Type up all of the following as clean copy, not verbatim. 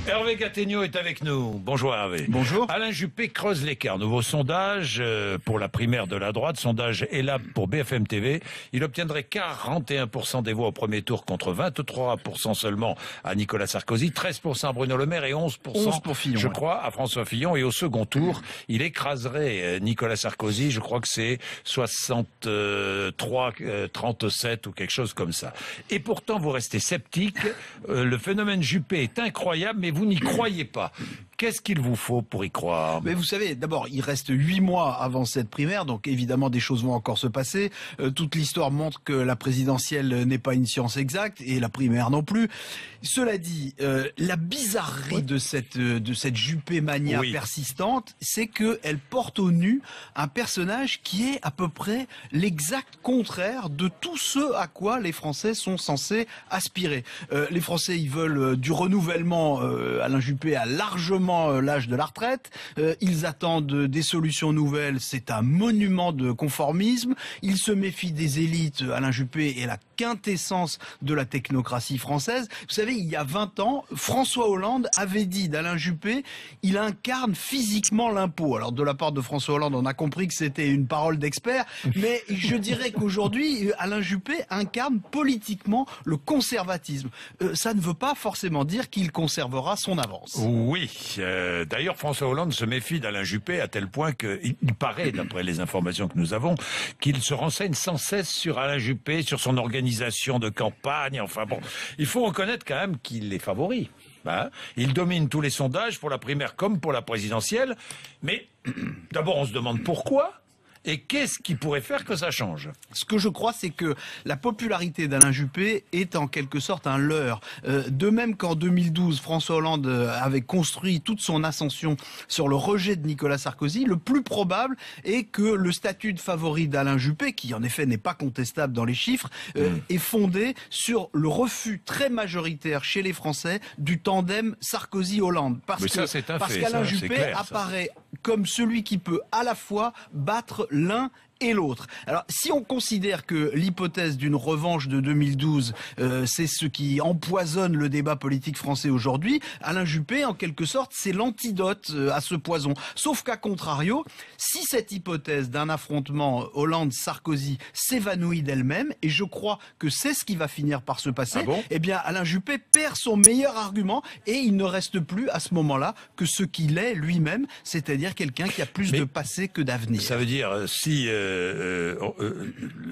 Hervé Gattegno est avec nous. Bonjour Hervé. Bonjour. Alain Juppé creuse l'écart. Nouveau sondage pour la primaire de la droite. Sondage ELAB pour BFM TV. Il obtiendrait 41% des voix au premier tour contre 23% seulement à Nicolas Sarkozy, 13% à Bruno Le Maire et 11%, pour Fillon, je crois, à François Fillon. Et au second tour, il écraserait Nicolas Sarkozy. Je crois que c'est 63-37 ou quelque chose comme ça. Et pourtant, vous restez sceptique. Le phénomène Juppé est incroyable, mais vous n'y croyez pas. Qu'est-ce qu'il vous faut pour y croire? Mais vous savez, d'abord, il reste 8 mois avant cette primaire, donc évidemment des choses vont encore se passer. Toute l'histoire montre que la présidentielle n'est pas une science exacte et la primaire non plus. Cela dit, la bizarrerie de cette Juppé-mania persistante, c'est qu'elle porte au nu un personnage qui est à peu près l'exact contraire de tout ce à quoi les Français sont censés aspirer. Les Français, ils veulent du renouvellement. Alain Juppé a largement l'âge de la retraite. Ils attendent des solutions nouvelles. C'est un monument de conformisme. Ils se méfient des élites. Alain Juppé est la quintessence de la technocratie française. Vous savez, il y a 20 ans, François Hollande avait dit d'Alain Juppé, il incarne physiquement l'impôt. Alors, de la part de François Hollande, on a compris que c'était une parole d'expert, mais je dirais qu'aujourd'hui, Alain Juppé incarne politiquement le conservatisme. Ça ne veut pas forcément dire qu'il conservera son avance. Oui. D'ailleurs, François Hollande se méfie d'Alain Juppé à tel point qu'il paraît, d'après les informations que nous avons, qu'il se renseigne sans cesse sur Alain Juppé, sur son organisation de campagne. Enfin bon, il faut reconnaître quand même qu'il est favori. Hein, il domine tous les sondages pour la primaire comme pour la présidentielle. Mais d'abord, on se demande pourquoi. Et qu'est-ce qui pourrait faire que ça change? Ce que je crois, c'est que la popularité d'Alain Juppé est en quelque sorte un leurre. De même qu'en 2012, François Hollande avait construit toute son ascension sur le rejet de Nicolas Sarkozy, le plus probable est que le statut de favori d'Alain Juppé, qui en effet n'est pas contestable dans les chiffres, est fondé sur le refus très majoritaire chez les Français du tandem Sarkozy-Hollande. Parce qu'Alain Juppé apparaît comme celui qui peut à la fois battre l'un et l'autre. Alors, si on considère que l'hypothèse d'une revanche de 2012, c'est ce qui empoisonne le débat politique français aujourd'hui, Alain Juppé, en quelque sorte, c'est l'antidote à ce poison. Sauf qu'à contrario, si cette hypothèse d'un affrontement Hollande-Sarkozy s'évanouit d'elle-même, et je crois que c'est ce qui va finir par se passer, eh bien, Alain Juppé perd son meilleur argument et il ne reste plus à ce moment-là que ce qu'il est lui-même, c'est-à-dire quelqu'un qui a plus de passé que d'avenir. Ça veut dire, si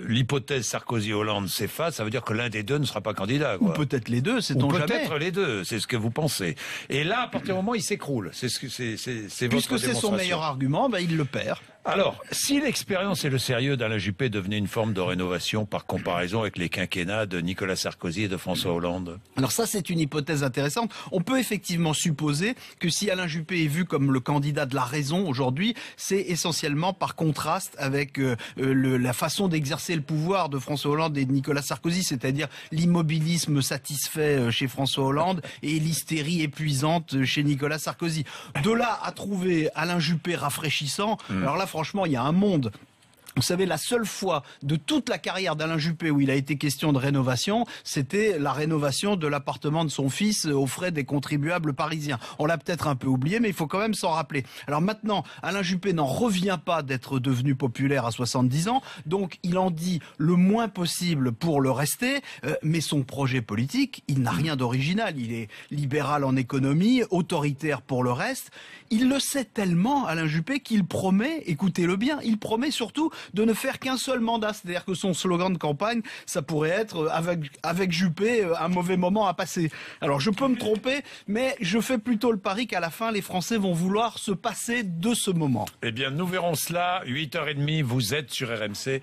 l'hypothèse Sarkozy-Hollande s'efface, ça veut dire que l'un des deux ne sera pas candidat, quoi. Ou peut-être les deux, sait-on jamais. Peut-être les deux, c'est ce que vous pensez. Et là, à partir du moment où il s'écroule, c'est votre démonstration. Puisque c'est son meilleur argument, il le perd. Alors, si l'expérience et le sérieux d'Alain Juppé devenaient une forme de rénovation par comparaison avec les quinquennats de Nicolas Sarkozy et de François Hollande? Alors ça, c'est une hypothèse intéressante. On peut effectivement supposer que si Alain Juppé est vu comme le candidat de la raison aujourd'hui, c'est essentiellement par contraste avec la façon d'exercer le pouvoir de François Hollande et de Nicolas Sarkozy, c'est-à-dire l'immobilisme satisfait chez François Hollande et l'hystérie épuisante chez Nicolas Sarkozy. De là à trouver Alain Juppé rafraîchissant, alors là, franchement, il y a un monde. Vous savez, la seule fois de toute la carrière d'Alain Juppé où il a été question de rénovation, c'était la rénovation de l'appartement de son fils aux frais des contribuables parisiens. On l'a peut-être un peu oublié, mais il faut quand même s'en rappeler. Alors maintenant, Alain Juppé n'en revient pas d'être devenu populaire à 70 ans, donc il en dit le moins possible pour le rester, mais son projet politique, il n'a rien d'original. Il est libéral en économie, autoritaire pour le reste. Il le sait tellement, Alain Juppé, qu'il promet, écoutez-le bien, il promet surtout de ne faire qu'un seul mandat. C'est-à-dire que son slogan de campagne, ça pourrait être avec Juppé, un mauvais moment à passer. Alors je peux me tromper, mais je fais plutôt le pari qu'à la fin, les Français vont vouloir se passer de ce moment. Eh bien, nous verrons cela. 8h30, vous êtes sur RMC.